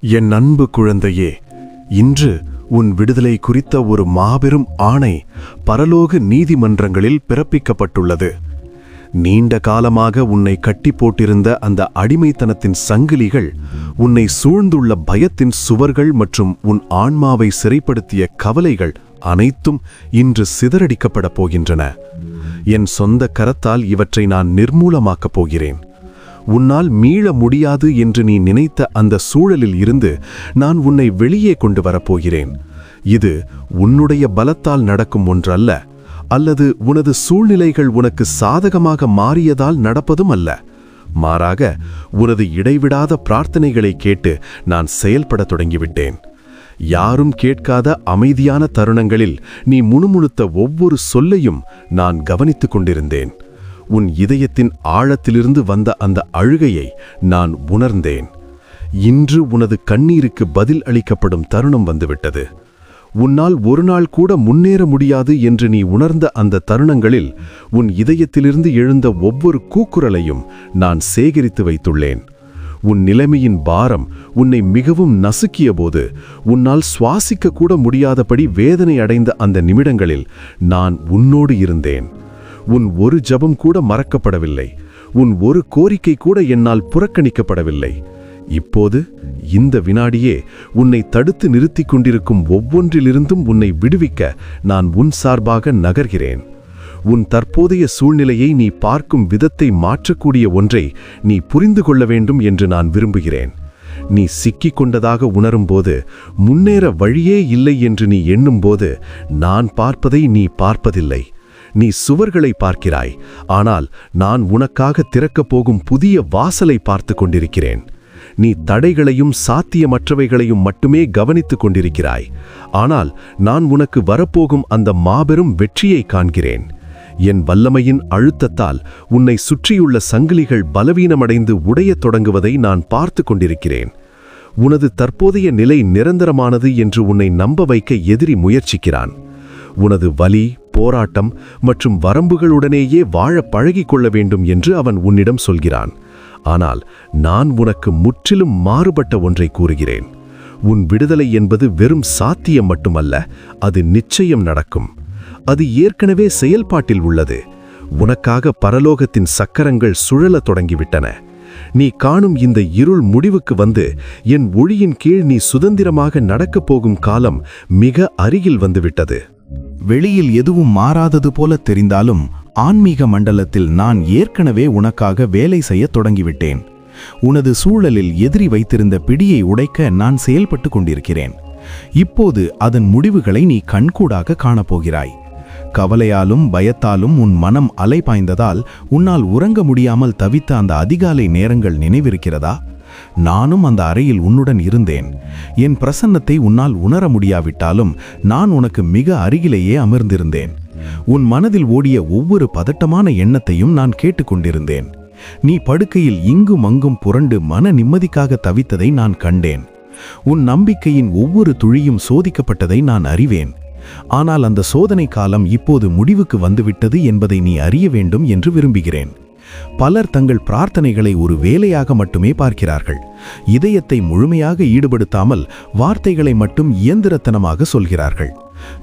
என் அன்பு குழந்தையே, இன்று உன் விடுதலை குறித்த ஒரு மாபெரும் ஆணை பரலோக நீதிமன்றங்களில் பிறப்பிக்கப்பட்டுள்ளது. நீண்ட காலமாக உன்னை கட்டி போட்டிருந்த அந்த அடிமைத்தனத்தின் சங்கிலிகள், உன்னை சூழ்ந்துள்ள பயத்தின் சுவர்கள் மற்றும் உன் ஆன்மாவை சிறைப்படுத்திய கவலைகள் அனைத்தும் இன்று சிதறடிக்கப்படப் போகின்றன. என் சொந்த கரத்தால் இவற்றை நான் நிர்மூலமாக்கப் போகிறேன். உன்னால் மீள முடியாது என்று நீ நினைத்த அந்த சூழலில் இருந்து நான் உன்னை வெளியே கொண்டு வரப்போகிறேன். இது உன்னுடைய பலத்தால் நடக்கும் ஒன்றல்ல, அல்லது உனது சூழ்நிலைகள் உனக்கு சாதகமாக மாறியதால் நடப்பதும் அல்ல. மாறாக உனது இடைவிடாத பிரார்த்தனைகளை கேட்டு நான் செயல்படத் தொடங்கிவிட்டேன். யாரும் கேட்காத அமைதியான தருணங்களில் நீ முணுமுணுத்த ஒவ்வொரு சொல்லையும் நான் கவனித்துக் கொண்டிருந்தேன். உன் இதயத்தின் ஆழத்திலிருந்து வந்த அந்த அழுகையை நான் உணர்ந்தேன். இன்று உனது கண்ணீருக்கு பதில் அளிக்கப்படும் தருணம் வந்துவிட்டது. உன்னால் ஒரு நாள் கூட முன்னேற முடியாது என்று நீ உணர்ந்த அந்த தருணங்களில் உன் இதயத்திலிருந்து எழுந்த ஒவ்வொரு கூக்குரலையும் நான் சேகரித்து வைத்துள்ளேன். உன் நிலைமையின் பாரம் உன்னை மிகவும் நசுக்கிய போது, உன்னால் சுவாசிக்க கூட முடியாதபடி வேதனை அடைந்த அந்த நிமிடங்களில் நான் உன்னோடு இருந்தேன். உன் ஒரு ஜபம் கூட மறக்கப்படவில்லை. உன் ஒரு கோரிக்கை கூட என்னால் புறக்கணிக்கப்படவில்லை. இப்போது இந்த வினாடியே உன்னை தடுத்து நிறுத்திக் கொண்டிருக்கும் ஒவ்வொன்றிலிருந்தும் உன்னை விடுவிக்க நான் உன் சார்பாக நகர்கிறேன். உன் தற்போதைய சூழ்நிலையை நீ பார்க்கும் விதத்தை மாற்றக்கூடிய ஒன்றை நீ புரிந்து கொள்ள வேண்டும் என்று நான் விரும்புகிறேன். நீ சிக்கிக் கொண்டதாக உணரும்போது, முன்னேற வழியே இல்லை என்று நீ எண்ணும்போது, நான் பார்ப்பதை நீ பார்ப்பதில்லை. நீ சுவர்களை பார்க்கிறாய், ஆனால் நான் உனக்காக திறக்கப் போகும் புதிய வாசலை பார்த்து கொண்டிருக்கிறேன். நீ தடைகளையும் சாத்தியமற்றவைகளையும் மட்டுமே கவனித்துக் கொண்டிருக்கிறாய், ஆனால் நான் உனக்கு வரப்போகும் அந்த மாபெரும் வெற்றியை காண்கிறேன். என் வல்லமையின் அழுத்தத்தால் உன்னை சுற்றியுள்ள சங்கிலிகள் பலவீனமடைந்து உடையத் தொடங்குவதை நான் பார்த்து கொண்டிருக்கிறேன். உனது தற்போதைய நிலை நிரந்தரமானது என்று உன்னை நம்ப வைக்க எதிரி முயற்சிக்கிறான். உனது வலி, போராட்டம் மற்றும் வரம்புகளுடனேயே வாழ பழகிக்கொள்ள வேண்டும் என்று அவன் உன்னிடம் சொல்கிறான். ஆனால் நான் உனக்கு முற்றிலும் மாறுபட்ட ஒன்றை கூறுகிறேன். உன் விடுதலை என்பது வெறும் சாத்தியம் மட்டுமல்ல, அது நிச்சயம் நடக்கும். அது ஏற்கனவே செயல்பாட்டில் உள்ளது. உனக்காக பரலோகத்தின் சக்கரங்கள் சுழலத் தொடங்கிவிட்டன. நீ காணும் இந்த இருள் முடிவுக்கு வந்து என் ஒளியின் கீழ் நீ சுதந்திரமாக நடக்கப் போகும் காலம் மிக அருகில் வந்துவிட்டது. வெளியில் எதுவும் மாறாதது போல தெரிந்தாலும் ஆன்மீக மண்டலத்தில் நான் ஏற்கனவே உனக்காக வேலை செய்ய தொடங்கிவிட்டேன். உனது சூழலில் எதிரி வைத்திருந்த பிடியை உடைக்க நான் செயல்பட்டு கொண்டிருக்கிறேன். இப்போது அதன் முடிவுகளை நீ கண்கூடாக காணப்போகிறாய். கவலையாலும் பயத்தாலும் உன் மனம் அலைபாய்ந்ததால் உன்னால் உறங்க முடியாமல் தவித்த அந்த அதிகாலை நேரங்கள் நினைவிருக்கிறதா? நானும் அந்த அறையில் உன்னுடன் இருந்தேன். என் பிரசன்னத்தை உன்னால் உணர முடியாவிட்டாலும் நான் உனக்கு மிக அருகிலேயே அமர்ந்திருந்தேன். உன் மனதில் ஓடிய ஒவ்வொரு பதட்டமான எண்ணத்தையும் நான் கேட்டுக்கொண்டிருந்தேன். நீ படுக்கையில் இங்கும் அங்கும் புரண்டு மன நிம்மதிக்காக தவித்ததை நான் கண்டேன். உன் நம்பிக்கையின் ஒவ்வொரு துளியும் சோதிக்கப்பட்டதை நான் அறிவேன். ஆனால் அந்த சோதனை காலம் இப்போது முடிவுக்கு வந்துவிட்டது என்பதை நீ அறிய வேண்டும் என்று விரும்புகிறேன். பலர் தங்கள் பிரார்த்தனைகளை ஒரு வேலையாக மட்டுமே பார்க்கிறார்கள். இதயத்தை முழுமையாக ஈடுபடுத்தாமல் வார்த்தைகளை மட்டும் இயந்திரத்தனமாக சொல்கிறார்கள்.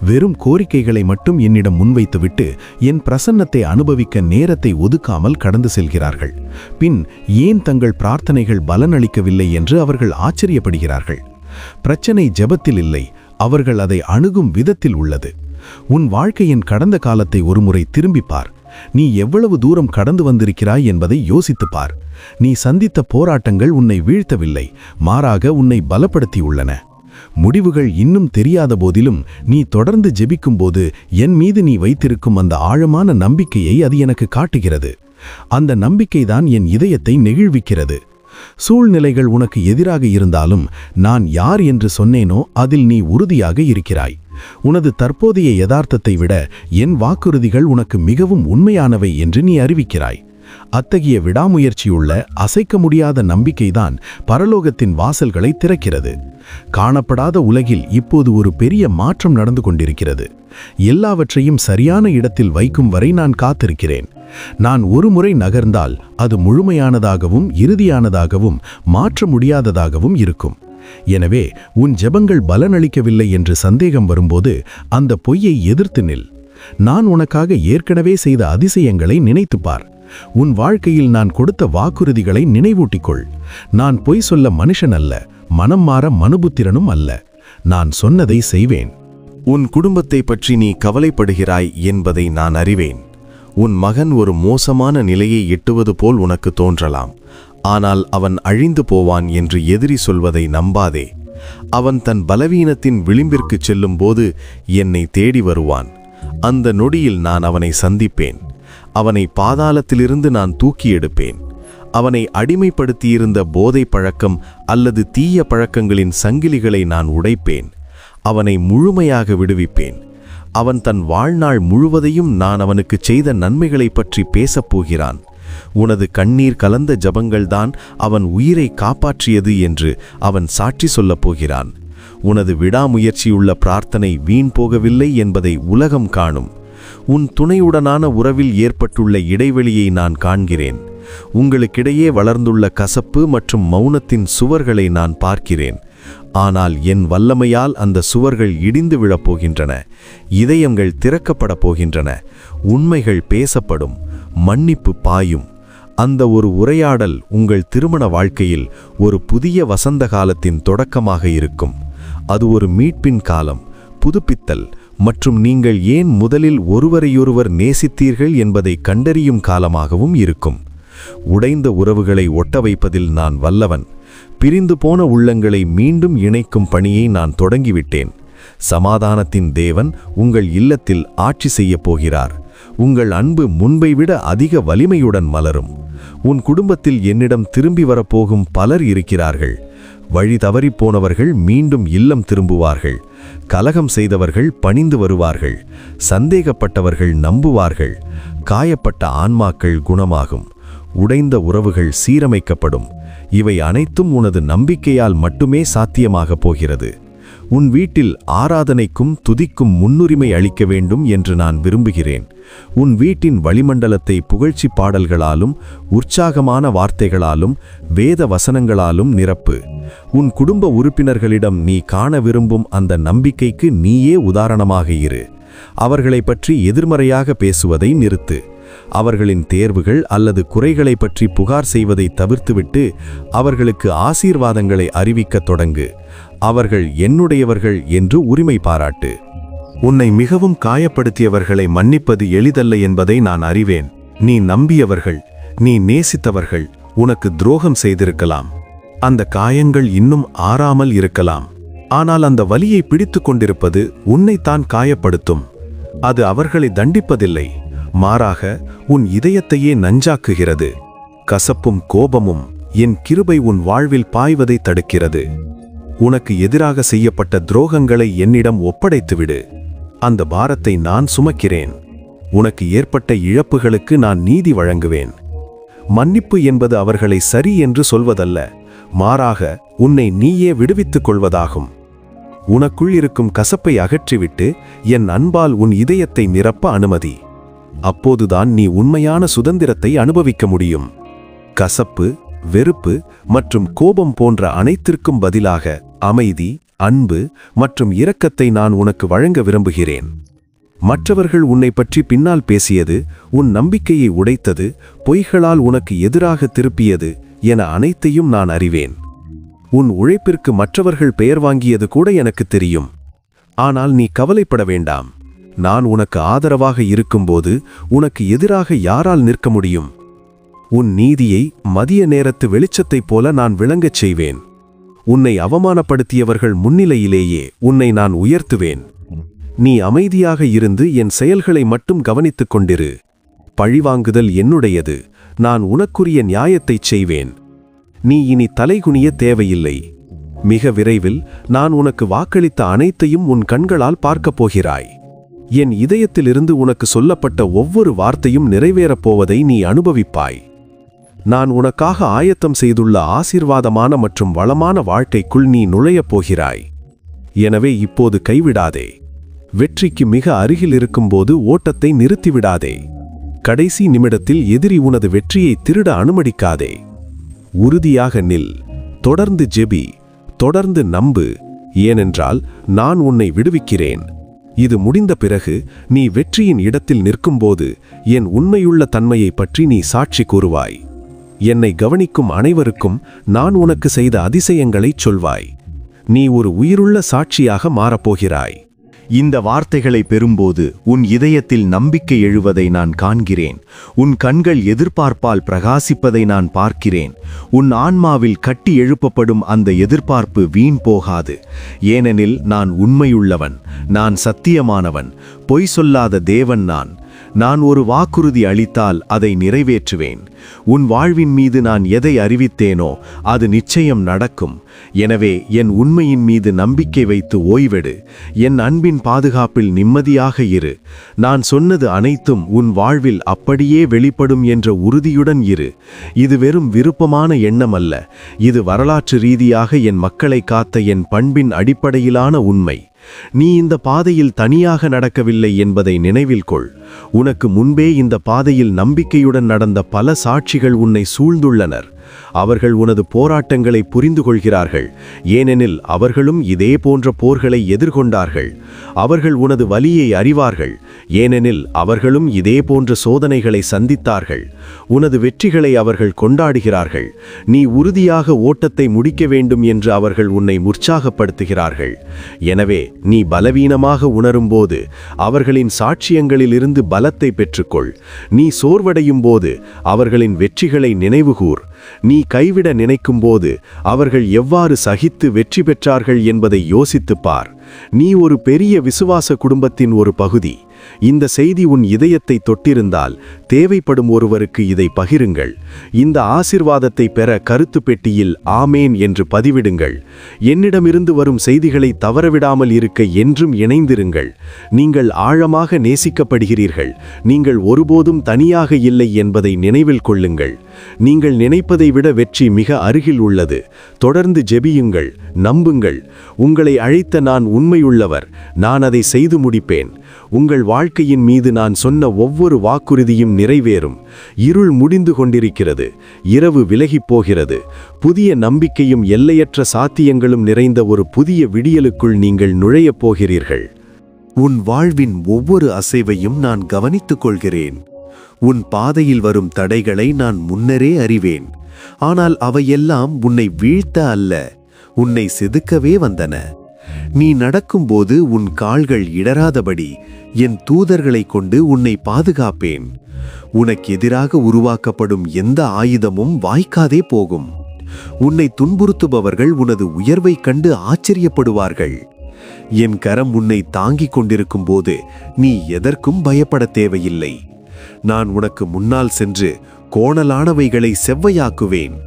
வெறும் கோரிக்கைகளை மட்டும் என்னிடம் முன்வைத்துவிட்டு என் பிரசன்னத்தை அனுபவிக்க நேரத்தை ஒதுக்காமல் கடந்து செல்கிறார்கள். பின் ஏன் தங்கள் பிரார்த்தனைகள் பலனளிக்கவில்லை என்று அவர்கள் ஆச்சரியப்படுகிறார்கள். பிரச்சனை ஜெபத்தில் இல்லை, அவர்கள் அதை அணுகும் விதத்தில் உள்ளது. உன் வாழ்க்கையின் கடந்த காலத்தை ஒருமுறை திரும்பிப்பார். நீ எவ்வளவு தூரம் கடந்து வந்திருக்கிறாய் என்பதை யோசித்துப்பார். நீ சந்தித்த போராட்டங்கள் உன்னை வீழ்த்தவில்லை, மாறாக உன்னை பலப்படுத்தியுள்ளன. முடிவுகள் இன்னும் தெரியாத போதிலும் நீ தொடர்ந்து ஜெபிக்கும்போது என் மீது நீ வைத்திருக்கும் அந்த ஆழமான நம்பிக்கையை அது எனக்கு காட்டுகிறது. அந்த நம்பிக்கைதான் என் இதயத்தை நெகிழ்விக்கிறது. சூழ்நிலைகள் உனக்கு எதிராக இருந்தாலும் நான் யார் என்று சொன்னேனோ அதில் நீ உறுதியாக இருக்கிறாய். உனது தற்போதைய யதார்த்தத்தை விட என் வாக்குறுதிகள் உனக்கு மிகவும் உண்மையானவை என்று நீ அறிவிக்கிறாய். அத்தகைய விடாமுயற்சியுள்ள அசைக்க முடியாத நம்பிக்கைதான் பரலோகத்தின் வாசல்களை திறக்கிறது. காணப்படாத உலகில் இப்போது ஒரு பெரிய மாற்றம் நடந்து கொண்டிருக்கிறது. எல்லாவற்றையும் சரியான இடத்தில் வைக்கும் வரை நான் காத்திருக்கிறேன். நான் ஒரு முறை நகர்ந்தால் அது முழுமையானதாகவும் இறுதியானதாகவும் மாற்ற முடியாததாகவும் இருக்கும். எனவே உன் ஜெபங்கள் பலனளிக்கவில்லை என்று சந்தேகம் வரும்போது அந்த பொய்யை எதிர்த்து நில். நான் உனக்காக ஏற்கனவே செய்த அதிசயங்களை நினைத்துப்பார். உன் வாழ்க்கையில் நான் கொடுத்த வாக்குறுதிகளை நினைவூட்டிக்கொள். நான் பொய் சொல்ல மனுஷன் அல்ல, மனம் மாற மனுபுத்திரனும் அல்ல. நான் சொன்னதை செய்வேன். உன் குடும்பத்தை பற்றி நீ கவலைப்படுகிறாய் என்பதை நான் அறிவேன். உன் மகன் ஒரு மோசமான நிலையை எட்டுவது போல் உனக்கு தோன்றலாம். ஆனால் அவன் அழிந்து போவான் என்று எதிரி சொல்வதை நம்பாதே. அவன் தன் பலவீனத்தின் விளிம்பிற்கு செல்லும்போது என்னை தேடி வருவான். அந்த நொடியில் நான் அவனை சந்திப்பேன். அவனை பாதாளத்திலிருந்து நான் தூக்கி எடுப்பேன். அவனை அடிமைப்படுத்தியிருந்த போதை பழக்கம் அல்லது தீய பழக்கங்களின் சங்கிலிகளை நான் உடைப்பேன். அவனை முழுமையாக விடுவிப்பேன். அவன் தன் வாழ்நாள் முழுவதையும் நான் அவனுக்கு செய்த நன்மைகளை பற்றி பேசப்போகிறான். உனது கண்ணீர் கலந்த ஜபங்கள்தான் அவன் உயிரை காப்பாற்றியது என்று அவன் சாட்சி சொல்லப் போகிறான். உனது விடாமுயற்சியுள்ள பிரார்த்தனை வீண் போகவில்லை என்பதை உலகம் காணும். உன் துணையுடனான உறவில் ஏற்பட்டுள்ள இடைவெளியை நான் காண்கிறேன். உங்களுக்கிடையே வளர்ந்துள்ள கசப்பு மற்றும் மௌனத்தின் சுவர்களை நான் பார்க்கிறேன். ஆனால் என் வல்லமையால் அந்த சுவர்கள் இடிந்து விழப்போகின்றன. இதயங்கள் திறக்கப்பட போகின்றன. உண்மைகள் பேசப்படும். மன்னிப்பு பாயும். அந்த ஒரு உரையாடல் உங்கள் திருமண வாழ்க்கையில் ஒரு புதிய வசந்த காலத்தின் தொடக்கமாக இருக்கும். அது ஒரு மீட்பின் காலம், புதுப்பித்தல் மற்றும் நீங்கள் ஏன் முதலில் ஒருவரையொருவர் நேசித்தீர்கள் என்பதை கண்டறியும் காலமாகவும் இருக்கும். உடைந்த உறவுகளை ஒட்ட வைப்பதில் நான் வல்லவன். பிரிந்து போன உள்ளங்களை மீண்டும் இணைக்கும் பணியை நான் தொடங்கிவிட்டேன். சமாதானத்தின் தேவன் உங்கள் இல்லத்தில் ஆட்சி செய்யப் போகிறார். உங்கள் அன்பு முன்பை விட அதிக வலிமையுடன் மலரும். உன் குடும்பத்தில் என்னிடம் திரும்பி வரப்போகும் பலர் இருக்கிறார்கள். வழி தவறிப்போனவர்கள் மீண்டும் இல்லம் திரும்புவார்கள். கலகம் செய்தவர்கள் பணிந்து வருவார்கள். சந்தேகப்பட்டவர்கள் நம்புவார்கள். காயப்பட்ட ஆன்மாக்கள் குணமாகும். உடைந்த உறவுகள் சீரமைக்கப்படும். இவை அனைத்தும் உனது நம்பிக்கையால் மட்டுமே சாத்தியமாகப் போகிறது. உன் வீட்டில் ஆராதனைக்கும் துதிக்கும் முன்னுரிமை அளிக்க வேண்டும் என்று நான் விரும்புகிறேன். உன் வீட்டின் வளிமண்டலத்தை புகழ்ச்சி பாடல்களாலும் உற்சாகமான வார்த்தைகளாலும் வேத வசனங்களாலும் நிரப்பு. உன் குடும்ப உறுப்பினர்களிடம் நீ காண விரும்பும் அந்த நம்பிக்கைக்கு நீயே உதாரணமாக இரு. அவர்களை பற்றி எதிர்மறையாக பேசுவதை நிறுத்து. அவர்களின் தேர்வுகள் அல்லது குறைகளை பற்றி புகார் செய்வதை தவிர்த்துவிட்டு அவர்களுக்கு ஆசீர்வாதங்களை அறிவிக்கத் தொடங்கு. அவர்கள் என்னுடையவர்கள் என்று உரிமை பாராட்டு. உன்னை மிகவும் காயப்படுத்தியவர்களை மன்னிப்பது எளிதல்ல என்பதை நான் அறிவேன். நீ நம்பியவர்கள், நீ நேசித்தவர்கள் உனக்கு துரோகம் செய்திருக்கலாம். அந்த காயங்கள் இன்னும் ஆறாமல் இருக்கலாம். ஆனால் அந்த வலியை பிடித்து கொண்டிருப்பது உன்னைத்தான் காயப்படுத்தும். அது அவர்களை தண்டிப்பதில்லை, மாறாக உன் இதயத்தையே நஞ்சாக்குகிறது. கசப்பும் கோபமும் என் கிருபை உன் வாழ்வில் பாய்வதை தடுக்கிறது. உனக்கு எதிராக செய்யப்பட்ட துரோகங்களை என்னிடம் ஒப்படைத்துவிடு. அந்த பாரத்தை நான் சுமக்கிறேன். உனக்கு ஏற்பட்ட இழப்புகளுக்கு நான் நீதி வழங்குவேன். மன்னிப்பு என்பது அவர்களை சரி என்று சொல்வதல்ல, மாறாக உன்னை நீயே விடுவித்துக் கொள்வதாகும். உனக்குள் இருக்கும் கசப்பை அகற்றிவிட்டு என் அன்பால் உன் இதயத்தை நிரப்ப அனுமதி. அப்போதுதான் நீ உண்மையான சுதந்திரத்தை அனுபவிக்க முடியும். கசப்பு, வெறுப்பு மற்றும் கோபம் போன்ற அனைத்திற்கும் பதிலாக அமைதி, அன்பு மற்றும் இரக்கத்தை நான் உனக்கு வழங்க விரும்புகிறேன். மற்றவர்கள் உன்னை பற்றி பின்னால் பேசியது, உன் நம்பிக்கையை உடைத்தது, பொய்களால் உனக்கு எதிராக திருப்பியது என அனைத்தையும் நான் அறிவேன். உன் உழைப்பிற்கு மற்றவர்கள் பெயர் வாங்கியது கூட எனக்கு தெரியும். ஆனால் நீ கவலைப்பட வேண்டாம். நான் உனக்கு ஆதரவாக இருக்கும்போது உனக்கு எதிராக யாரால் நிற்க முடியும்? உன் நீதியை மதிய நேரத்து வெளிச்சத்தைப் போல நான் விளங்கச் செய்வேன். உன்னை அவமானப்படுத்தியவர்கள் முன்னிலையிலேயே உன்னை நான் உயர்த்துவேன். நீ அமைதியாக இருந்து என் செயல்களை மட்டும் கவனித்துக் கொண்டிரு. பழிவாங்குதல் என்னுடையது. நான் உனக்குரிய நியாயத்தைச் செய்வேன். நீ இனி தலைகுனிய தேவையில்லை. மிக விரைவில் நான் உனக்கு வாக்களித்த அனைத்தையும் உன் கண்களால் பார்க்கப் போகிறாய். என் இதயத்திலிருந்து உனக்கு சொல்லப்பட்ட ஒவ்வொரு வார்த்தையும் நிறைவேறப் போவதை நீ அனுபவிப்பாய். நான் உனக்காக ஆயத்தம் செய்துள்ள ஆசீர்வாதமான மற்றும் வளமான வாழ்க்கைக்குள் நீ நுழையப் போகிறாய். எனவே இப்போது கைவிடாதே. வெற்றிக்கு மிக அருகில் இருக்கும்போது ஓட்டத்தை நிறுத்திவிடாதே. கடைசி நிமிடத்தில் எதிரி உனது வெற்றியை திருட அனுமதிக்காதே. உறுதியாக நில். தொடர்ந்து ஜெபி. தொடர்ந்து நம்பு, ஏனென்றால் நான் உன்னை விடுவிக்கிறேன். இது முடிந்த பிறகு நீ வெற்றியின் இடத்தில் நிற்கும்போது என் உண்மையுள்ள தன்மையை பற்றி நீ சாட்சி கூறுவாய். என்னை கவனிக்கும் அனைவருக்கும் நான் உனக்கு செய்த அதிசயங்களைச் சொல்வாய். நீ ஒரு உயிருள்ள சாட்சியாக மாறப்போகிறாய். இந்த வார்த்தைகளை பெறும்போது உன் இதயத்தில் நம்பிக்கை எழுவதை நான் காண்கிறேன். உன் கண்கள் எதிர்பார்ப்பால் பிரகாசிப்பதை நான் பார்க்கிறேன். உன் ஆன்மாவில் கட்டி எழுப்பப்படும் அந்த எதிர்பார்ப்பு வீண் போகாது. ஏனெனில் நான் உண்மையுள்ளவன், நான் சத்தியமானவன், பொய் சொல்லாத தேவன் நான் ஒரு வாக்குறுதி அளித்தால் அதை நிறைவேற்றுவேன். உன் வாழ்வின் மீது நான் எதை அறிவித்தேனோ அது நிச்சயம் நடக்கும். எனவே என் உண்மையின் மீது நம்பிக்கை வைத்து ஓய்வெடு. என் அன்பின் பாதுகாப்பில் நிம்மதியாக இரு. நான் சொன்னது அனைத்தும் உன் வாழ்வில் அப்படியே வெளிப்படும் என்ற உறுதியுடன் இரு. இது வெறும் விருப்பமான எண்ணம் அல்ல, இது வரலாற்று ரீதியாக என் மக்களை காத்த என் பண்பின் அடிப்படையிலான உண்மை. நீ இந்த பாதையில் தனியாக நடக்கவில்லை என்பதை நினைவில் கொள். உனக்கு முன்பே இந்த பாதையில் நம்பிக்கையுடன் நடந்த பல சாட்சிகள் உன்னை சூழ்ந்துள்ளனர். அவர்கள் உனது போராட்டங்களை புரிந்து கொள்கிறார்கள், ஏனெனில் அவர்களும் இதே போன்ற போர்களை எதிர்கொண்டார்கள். அவர்கள் உனது வலியை அறிவார்கள், ஏனெனில் அவர்களும் இதே போன்ற சோதனைகளை சந்தித்தார்கள். உனது வெற்றிகளை அவர்கள் கொண்டாடுகிறார்கள். நீ உறுதியாக ஓட்டத்தை முடிக்க வேண்டும் என்று அவர்கள் உன்னை உற்சாகப்படுத்துகிறார்கள். எனவே நீ பலவீனமாக உணரும்போது அவர்களின் சாட்சியங்களிலிருந்து பலத்தை பெற்றுக்கொள். நீ சோர்வடையும் போது அவர்களின் வெற்றிகளை நினைவுகூர். நீ கைவிட நினைக்கும்போது அவர்கள் எவ்வாறு சகித்து வெற்றி பெற்றார்கள் என்பதை யோசித்துப் பார். நீ ஒரு பெரிய விசுவாச குடும்பத்தின் ஒரு பகுதி. இந்த செய்தி உன் இதயத்தை தொட்டிருந்தால் தேவைப்படும் ஒருவருக்கு இதை பகிருங்கள். இந்த ஆசீர்வாதத்தை பெற கருத்து பெட்டியில் ஆமேன் என்று பதிவிடுங்கள். என்னிடமிருந்து வரும் செய்திகளை தவறவிடாமல் இருக்க என்றும் இணைந்திருங்கள். நீங்கள் ஆழமாக நேசிக்கப்படுகிறீர்கள். நீங்கள் ஒருபோதும் தனியாக இல்லை என்பதை நினைவில் கொள்ளுங்கள். நீங்கள் நினைப்பதை விட வெற்றி மிக அருகில் உள்ளது. தொடர்ந்து ஜெபியுங்கள், நம்புங்கள். உங்களை அழைத்த நான் உண்மையுள்ளவர். நான் அதை செய்து முடிப்பேன். உங்கள் வாழ்க்கையின் மீது நான் சொன்ன ஒவ்வொரு வாக்குறுதியும் நிறைவேறும். இருள் முடிந்து கொண்டிருக்கிறது, இரவு விலகிப் போகிறது. புதிய நம்பிக்கையும் எல்லையற்ற சாத்தியங்களும் நிறைந்த ஒரு புதிய விடியலுக்குள் நீங்கள் நுழையப் போகிறீர்கள். உன் வாழ்வின் ஒவ்வொரு அசைவையும் நான் கவனித்துக் கொள்கிறேன். உன் பாதையில் வரும் தடைகளை நான் முன்னரே அறிவேன். ஆனால் அவையெல்லாம் உன்னை வீழ்த்த அல்ல, உன்னை செதுக்கவே வந்தன. நீ நடக்கும்போது உன் கால்கள் இடராதபடி என் தூதர்களை கொண்டு உன்னை பாதுகாப்பேன். உனக்கு எதிராக உருவாக்கப்படும் எந்த ஆயுதமும் வாய்க்காதே போகும். உன்னை துன்புறுத்துபவர்கள் உனது உயர்வைக் கண்டு ஆச்சரியப்படுவார்கள். என் கரம் உன்னை தாங்கிக் கொண்டிருக்கும் போது நீ எதற்கும் பயப்பட தேவையில்லை. நான் உனக்கு முன்னால் சென்று கோணலானவைகளை செவ்வையாக்குவேன்.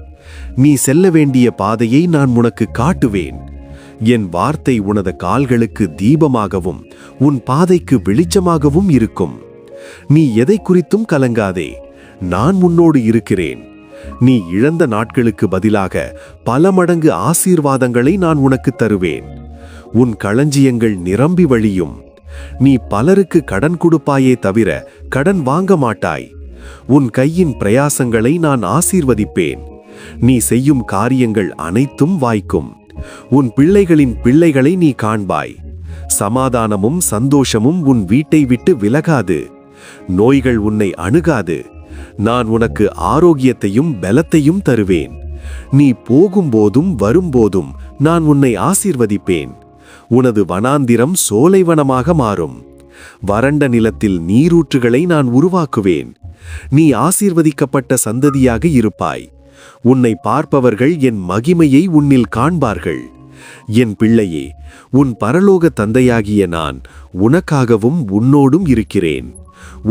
நீ செல்ல வேண்டிய பாதையை நான் உனக்கு காட்டுவேன். என் வார்த்தை உனது கால்களுக்கு தீபமாகவும் உன் பாதைக்கு வெளிச்சமாகவும் இருக்கும். நீ எதை குறித்தும் கலங்காதே, நான் உன்னோடு இருக்கிறேன். நீ இழந்த நாட்களுக்கு பதிலாக பல மடங்கு ஆசீர்வாதங்களை நான் உனக்கு தருவேன். உன் களஞ்சியங்கள் நிரம்பி வழியும். நீ பலருக்கு கடன் கொடுப்பாயே தவிர கடன் வாங்க மாட்டாய். உன் கையின் பிரயாசங்களை நான் ஆசீர்வதிப்பேன். நீ செய்யும் காரியங்கள் அனைத்தும் வாய்க்கும். உன் பிள்ளைகளின் பிள்ளைகளை நீ காண்பாய். சமாதானமும் சந்தோஷமும் உன் வீட்டை விட்டு விலகாது. நோய்கள் உன்னை அணுகாது. நான் உனக்கு ஆரோக்கியத்தையும் பலத்தையும் தருவேன். நீ போகும்போதும் வரும்போதும் நான் உன்னை ஆசீர்வதிப்பேன். உனது வனாந்திரம் சோலைவனமாக மாறும். வறண்ட நிலத்தில் நீரூற்றுகளை நான் உருவாக்குவேன். நீ ஆசீர்வதிக்கப்பட்ட சந்ததியாக இருப்பாய். உன்னை பார்ப்பவர்கள் என் மகிமையை உன்னில் காண்பார்கள். என் பிள்ளையே, உன் பரலோக தந்தையாகிய நான் உனக்காகவும் உன்னோடும் இருக்கிறேன்.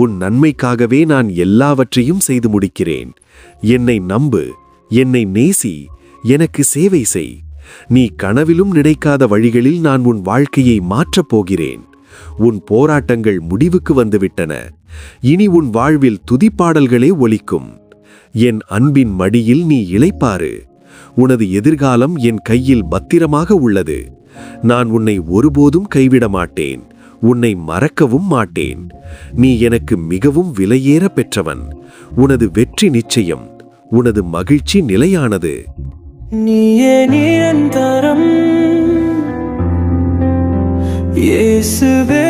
உன் நன்மைக்காகவே நான் எல்லாவற்றையும் செய்து முடிக்கிறேன். என்னை நம்பு, என்னை நேசி, எனக்கு சேவை செய். நீ கனவிலும் நினைக்காத வழிகளில் நான் உன் வாழ்க்கையை மாற்றப் போகிறேன். உன் போராட்டங்கள் முடிவுக்கு வந்துவிட்டன. இனி உன் வாழ்வில் துதிப்பாடல்களே ஒலிக்கும். என் அன்பின் மடியில் நீ இளைப்பாறு. உனது எதிர்காலம் என் கையில் பத்திரமாக உள்ளது. நான் உன்னை ஒருபோதும் கைவிட மாட்டேன். உன்னை மறக்கவும் மாட்டேன். நீ எனக்கு மிகவும் விலையேற பெற்றவன். உனது வெற்றி நிச்சயம். உனது மகிழ்ச்சி நிலையானது. நீயே நிரந்தரம். இயேசுவே